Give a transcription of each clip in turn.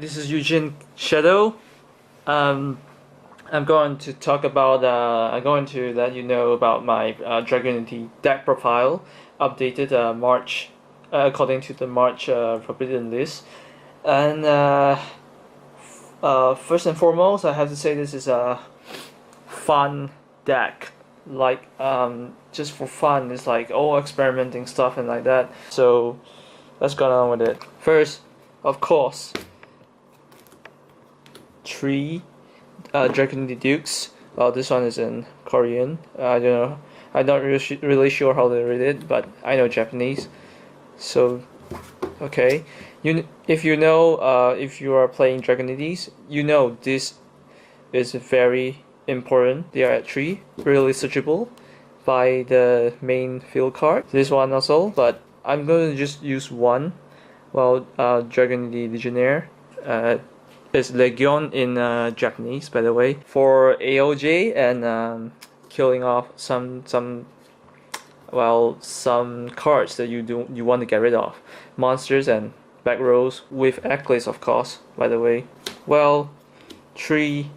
This is Eugene Shadow. Um, I'm going to talk about. I'm going to let you know about my Dragunity deck profile, updated March, according to the March forbidden list. And first and foremost, I have to say this is a fun deck. Like just for fun, it's like all experimenting stuff and like that. So let's go on with it. First, of course, three Dragunity Dukes. Well, this one is in Korean. I don't know. I'm not really sure how to read it, but I know Japanese. So, okay. If you know, if you are playing Dragunities, you know this is very important. They are at 3, really searchable by the main field card. This one also, but I'm going to just use one. Well, Dragunity Legionnaire. It's Legion in Japanese, by the way, for AOJ and killing off some cards that you want to get rid of, monsters and back rows with Eclipse, of course. By the way, well, 3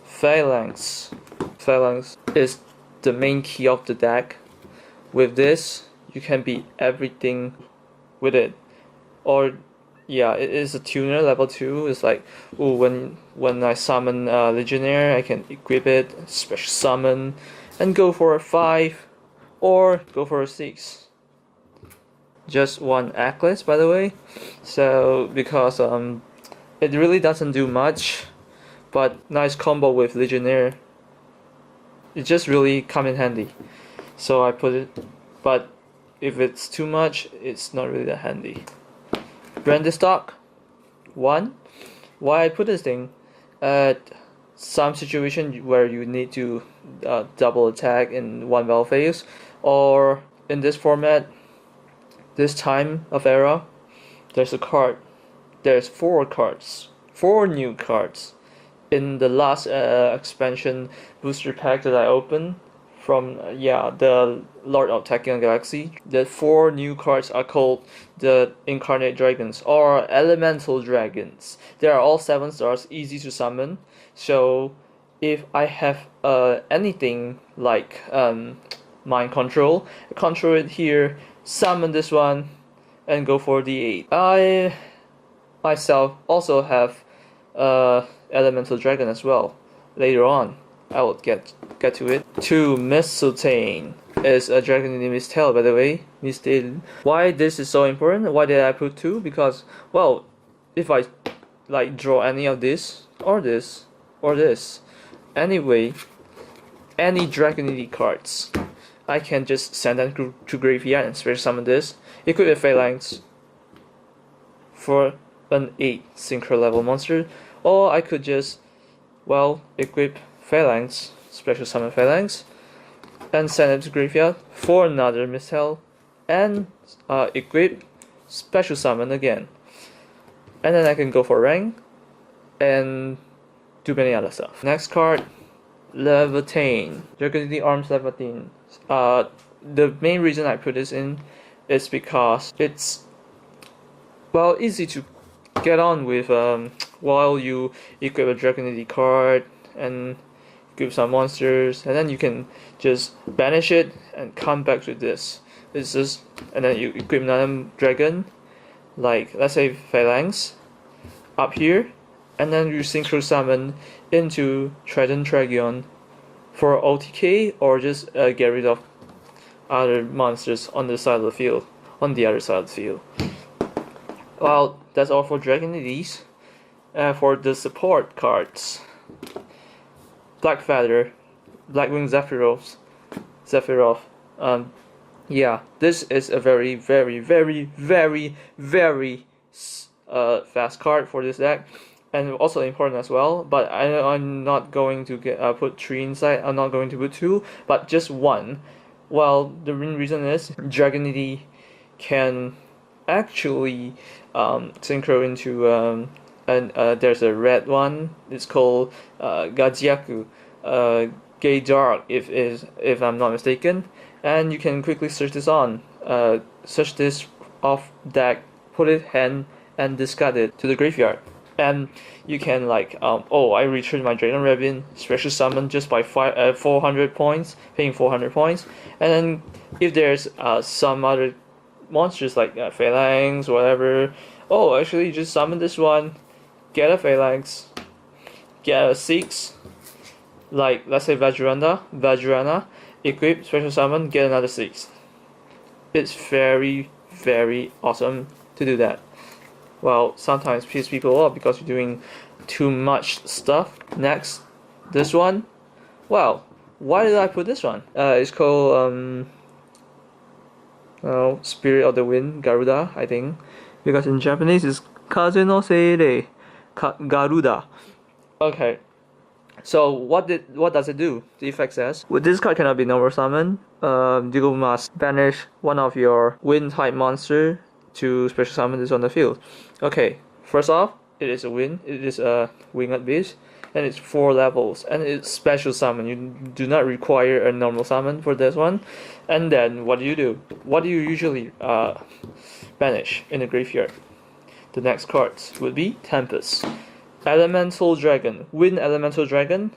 Phalanx. Phalanx is the main key of the deck. With this, you can beat everything with it, or yeah, it is a tuner level 2. It's like, ooh, when I summon Legionnaire, I can equip it, special summon, and go for a 5 or go for a 6. Just one Eclipse, by the way. So because it really doesn't do much, but nice combo with Legionnaire. It just really come in handy. So I put it, but if it's too much, it's not really that handy. Render stock 1. Why I put this thing at some situation where you need to double attack in one battle phase, or in this format, this time of era, there's a card. There's 4 cards, 4 new cards in the last expansion booster pack that I opened from the Lord of Tachyon Galaxy. The 4 new cards are called the Incarnate Dragons or Elemental Dragons. They are all 7 stars, easy to summon. So if I have anything like Mind Control, control it here, summon this one, and go for D8. I myself also have Elemental Dragon as well. Later on, I will get to it. 2 Mistletoe is a Dragunity Mistel, by the way. Mistel. Why this is so important? Why did I put 2? Because, well, if I like draw any of this or this or this, anyway, any Dragunity cards, I can just send them to graveyard and special summon this. Equip a Phalanx for an 8 synchro level monster, or I could just, well, equip Phalanx, special summon Phalanx, and send it to graveyard for another Mistel, and equip, special summon again. And then I can go for rank and do many other stuff. Next card, Levitain. Dragunity Arms Levitain. The main reason I put this in is because it's, well, easy to get on with while you equip a Dragunity card and give some monsters, and then you can just banish it and come back to this. It's just, and then you equip another dragon, like let's say Phalanx, up here, and then you synchro summon into Trident Dragon for OTK, or just get rid of other monsters on the side of the field, on the other side of the field. Well, that's all for Dragunities. For the support cards, Black Feather, Blackwing Zephyroth. Yeah, this is a very fast card for this deck, and also important as well. But I'm not going to put 3 inside. I'm not going to put 2, but just 1. Well, the main reason is Dragunity can actually synchro into and there's a red one. It's called Gajiaku, Gay Dark, if I'm not mistaken. And you can quickly search this on. Search this off deck, put it hand, and discard it to the graveyard. and you can like oh, I return my Dragon Raven special summon just by 400 points, paying 400 points, and then if there's some other monsters like Phalanx, whatever, oh, actually just summon this one, get a Phalanx, get a 6, like let's say Vajrana, equip special summon, get another 6. It's very, very awesome to do that. Well, sometimes piss people off because you're doing too much stuff. Next, this one. Well, why did I put this one? It's called Spirit of the Wind, Garuda, I think, because in Japanese it's Kaze no Seirei, Garuda. Okay. So what does it do? The effect says, with this card cannot be normal summon. You must banish one of your wind type monster to special summon this on the field. Okay, first off, it is a wind. It is a winged beast, and it's 4 levels, and it's special summon. You do not require a normal summon for this one. And then what do you do? What do you usually banish in the graveyard? The next cards would be Tempest. Elemental Dragon, Wind Elemental Dragon,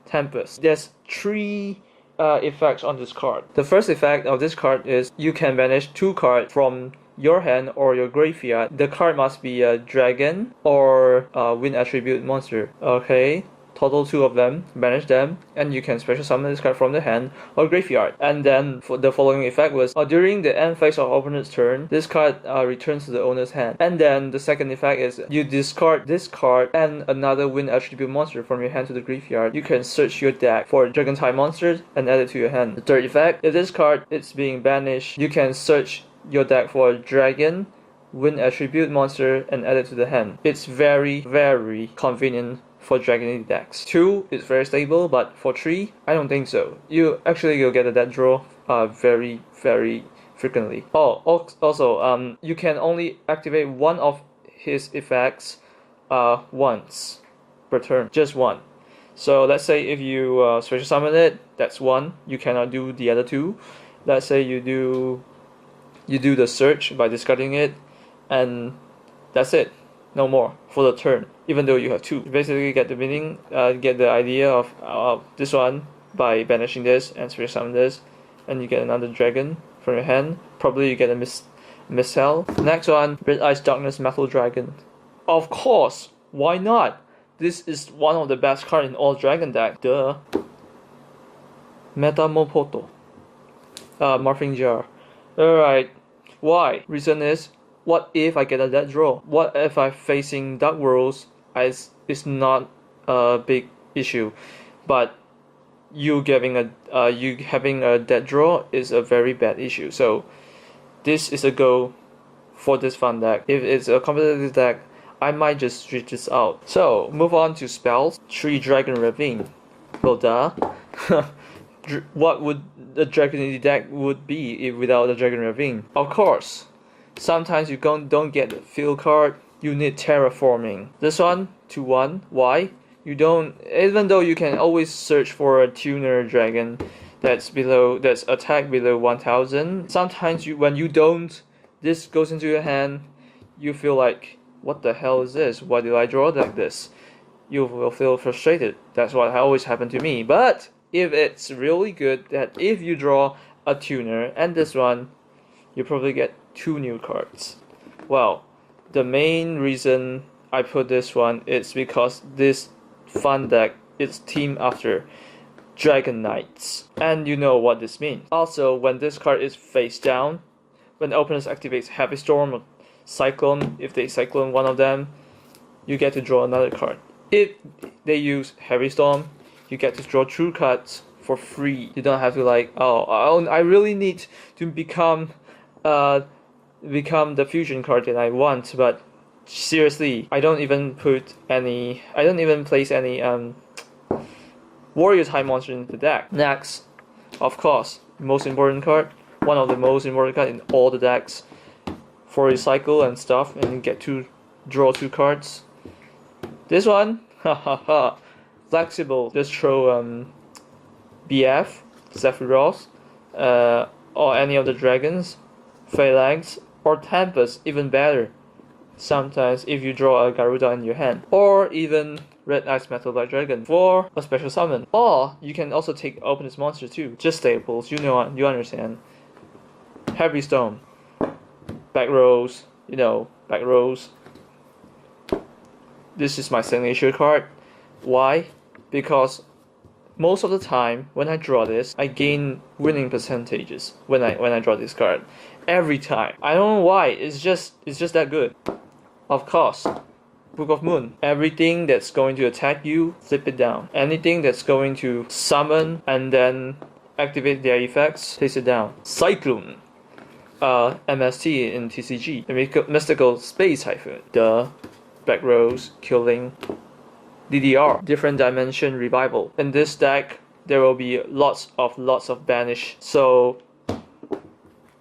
Tempest. There's 3 effects on this card. The first effect of this card is you can banish 2 cards from your hand or your graveyard. The card must be a dragon or a wind attribute monster. Okay, total 2 of them, banish them, and you can special summon this card from the hand or graveyard. And then for the following effect was during the end phase of opponent's turn, this card returns to the owner's hand. And then the second effect is you discard this card and another wind attribute monster from your hand to the graveyard. You can search your deck for dragon type monsters and add it to your hand. The third effect, if this card is being banished, you can search your deck for a dragon, wind attribute monster and add it to the hand. It's very, very convenient for Dragunity decks. 2 is very stable, but for 3, I don't think so. You'll get a dead draw very, very frequently. Oh, also, you can only activate one of his effects once per turn, just one. So let's say if you special summon it, that's 1. You cannot do the other 2. Let's say you do the search by discarding it, and that's it. No more for the turn, even though you have 2. You basically get the meaning, get the idea of this one by banishing this and special summon this, and you get another dragon from your hand. Probably you get a missile. Next one, Red Ice Darkness Metal Dragon. Of course, why not? This is one of the best cards in all dragon deck. Duh. Metamopoto. Morphing Jar. Alright. Why? Reason is, what if I get a dead draw? What if I'm facing Dark Worlds? It's not a big issue, but you having a dead draw is a very bad issue. So this is a go for this fun deck. If it's a competitive deck, I might just switch this out. So move on to spells. 3 Dragon Ravine. Well, duh. What would the Dragunity deck would be if without the Dragon Ravine? Of course, sometimes you don't get the field card. You need terraforming. This one 2/1. Why? You don't. Even though you can always search for a tuner dragon that's attack below 1000. Sometimes when you don't, this goes into your hand. You feel like, what the hell is this? Why did I draw like this? You will feel frustrated. That's what always happened to me. But if it's really good, that if you draw a tuner and this one, you probably get 2 new cards. Well, the main reason I put this one is because this fun deck is themed after Dragon Knights, and you know what this means. Also, when this card is face down, when the opponent activates Heavy Storm or Cyclone, if they cyclone one of them, you get to draw another card. If they use Heavy Storm, you get to draw 2 cards for free. You don't have to like, I really need to become the fusion card that I want, but seriously, I don't even place any warrior type monster in the deck. Next, of course, most important card, one of the most important cards in all the decks for recycle and stuff, and you get to draw 2 cards. This one, flexible. Just throw BF, Sephiroth, or any of the dragons, Phalanx, or Tempest, even better. sometimes if you draw a Garuda in your hand, or even Red Ice Metal Black Dragon for a special summon. Or you can also take open this monster too. Just staples, you know, you understand. Heavy Stone, back rows, you know, back rows. This is my signature card. Why? Because most of the time when I draw this, I gain winning percentages when I draw this card. Every time. I don't know why. It's just that good. Of course, Book of Moon. Everything that's going to attack you, flip it down. Anything that's going to summon and then activate their effects, place it down. Cyclone. MST in TCG. The Mystical Space Typhoon. The back rows, killing. DDR, Different Dimension Revival. In this deck, there will be lots of banish. So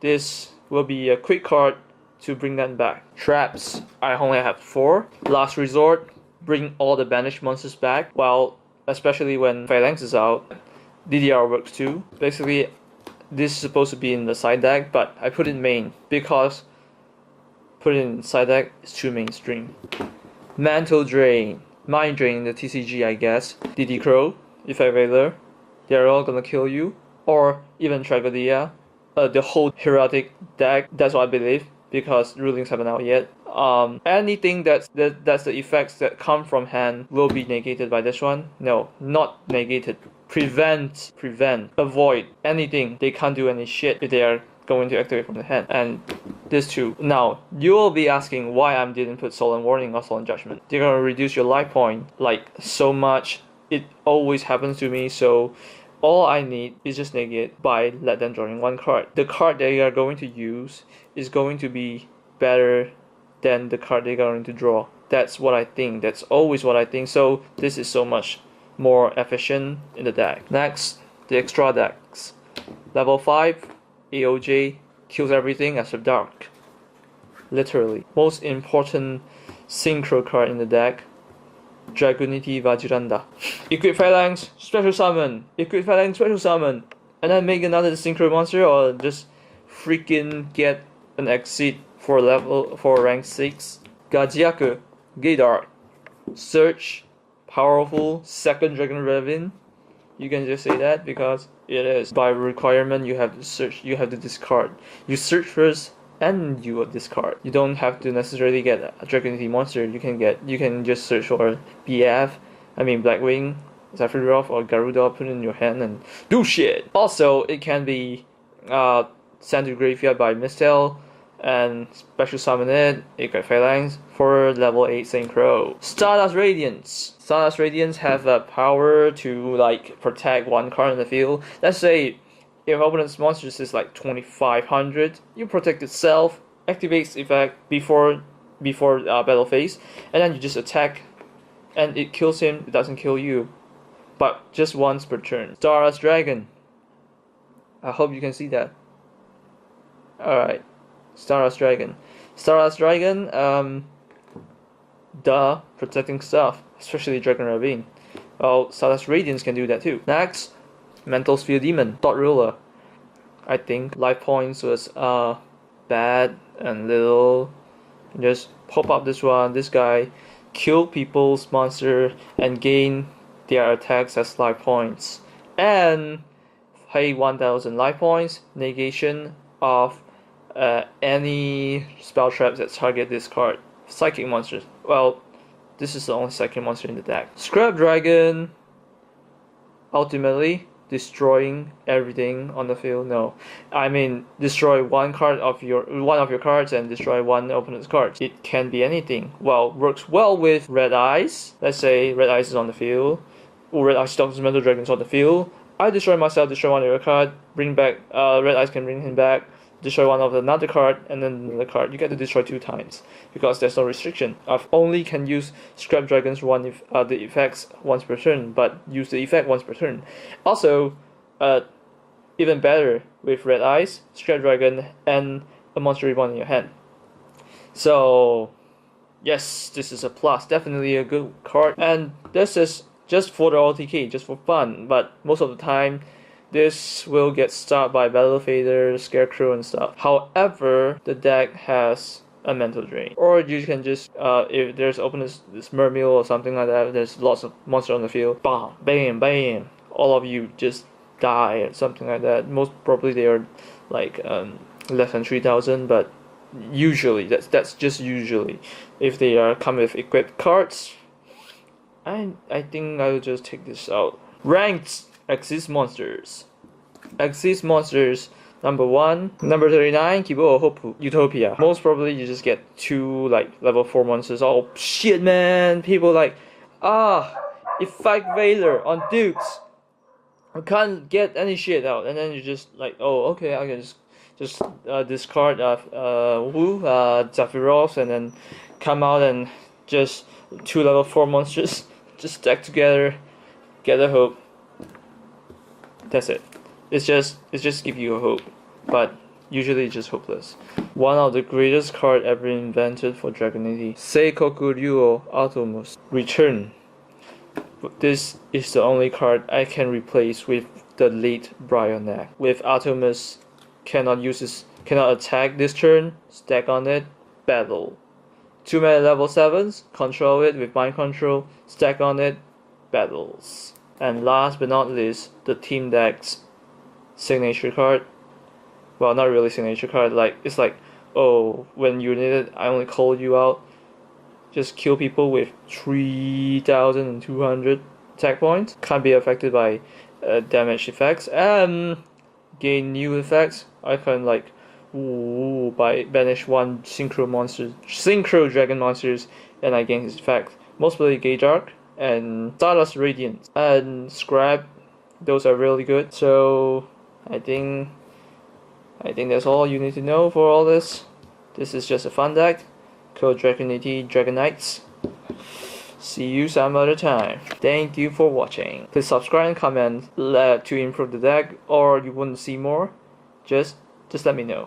this will be a quick card to bring them back. Traps, I only have 4. Last Resort, bring all the banished monsters back. Well, especially when Phalanx is out, DDR works too. Basically, this is supposed to be in the side deck, but I put it in main because put it in side deck is too mainstream. Mantle Drain, Mind Drain, the TCG, I guess. DD Crow, Effect Veiler, they're all gonna kill you. Or even Tragodia, the whole Heroic deck, that's what I believe, because rulings haven't out yet. Anything that's the effects that come from hand will be negated by this one. No, not negated. Prevent, avoid anything. They can't do any shit if they are going to activate from the hand. And this too. Now, you will be asking why I didn't put Solemn Warning or Solemn Judgment. They're gonna reduce your life point like so much. It always happens to me, so all I need is just negate by let them drawing 1 card. The card they are going to use is going to be better than the card they're going to draw. That's what I think. That's always what I think. So this is so much more efficient in the deck. Next, the extra decks. Level 5, AOJ, kills everything except Dark. Literally. Most important synchro card in the deck, Dragunity Vajranda. Equip Phalanx, special summon. Equip Phalanx, special summon. And then make another synchro monster, or just freaking get an exit for rank 6. Gajiaku, Gaydar. Search, powerful, second Dragon Revenue. You can just say that because it is. By requirement, you have to search, you have to discard. You search first and you will discard. You don't have to necessarily get a Dragunity monster. You can just search for Blackwing, Sephiroth, or Garuda, put it in your hand and do shit. Also, it can be sent to graveyard by Mistel and special summon it, equip Phalanx for level 8 Synchro. Stardust Radiance. Stardust Radiance have a power to like protect 1 card in the field. Let's say if opponent's monsters is like 2500, you protect itself, activates effect before battle phase, and then you just attack, and it kills him. It doesn't kill you, but just once per turn. Stardust Dragon. I hope you can see that. Alright, Stardust Dragon. Stardust Dragon, protecting stuff, especially Dragon Ravine. Well, Stardust Radiance can do that too. Next, Mental Sphere Demon, Thought Ruler. I think life points was bad and little. Just pop up this guy, kill people's monster and gain their attacks as life points. And pay 1000 life points, negation of any spell traps that target this card. Psychic monsters. Well, this is the only psychic monster in the deck. Scrap Dragon. Ultimately, destroying everything on the field. No, I mean destroy one of your cards and destroy one opponent's card. It can be anything. Well, works well with Red Eyes. Let's say Red Eyes is on the field, or Red Eyes stops Metal Dragons on the field. I destroy myself, destroy one of your card, bring back. Red Eyes can bring him back. Destroy one of another card and then another card. You get to destroy 2 times because there's no restriction. I only can use Scrap Dragons the effects once per turn, but use the effect once per turn. Also, even better with Red Eyes, Scrap Dragon, and a Monster Reborn in your hand. So, yes, this is a plus. Definitely a good card. And this is just for the OTK, just for fun. But most of the time, this will get stopped by Battle Fader, Scarecrow, and stuff. However, the deck has a mental drain. Or you can just if there's open this mermeal or something like that, there's lots of monsters on the field, bam, bam, bam, all of you just die or something like that. Most probably they are like less than 3,000, but usually that's just usually. If they are come with equipped cards, I think I will just take this out. Ranked Exist Monsters. Exist Monsters number 1, number 39, Kibo Hope Utopia. Most probably you just get 2 like level 4 monsters. Oh shit, man! People like, Effect Veiler on Dukes. I can't get any shit out, and then you just like, oh okay, I can just discard Zephyros, and then come out and just 2 level 4 monsters just stack together, get a hope. That's it. It's just give you a hope, but usually it's just hopeless. One of the greatest cards ever invented for Dragunity, Seikoku Ryuo Atomus. Return. This is the only card I can replace with the late Brionac. With Atomus, cannot attack this turn, stack on it, battle. 2 mana level 7s, control it with mind control, stack on it, battles. And last but not least, the team deck's signature card. Well, not really signature card, like it's like, oh, when you need it, I only call you out. Just kill people with 3,200 attack points. Can't be affected by damage effects. And gain new effects. I can like banish 1 synchro dragon monsters, and I gain his effect. Most probably Gage Arc and Stardust Radiance and Scrap. Those are really good. So I think that's all you need to know for all this. This is just a fun deck. Code Dragunity Dragonites. See you some other time. Thank you for watching. Please subscribe and comment to improve the deck, or you want to see more. Just let me know.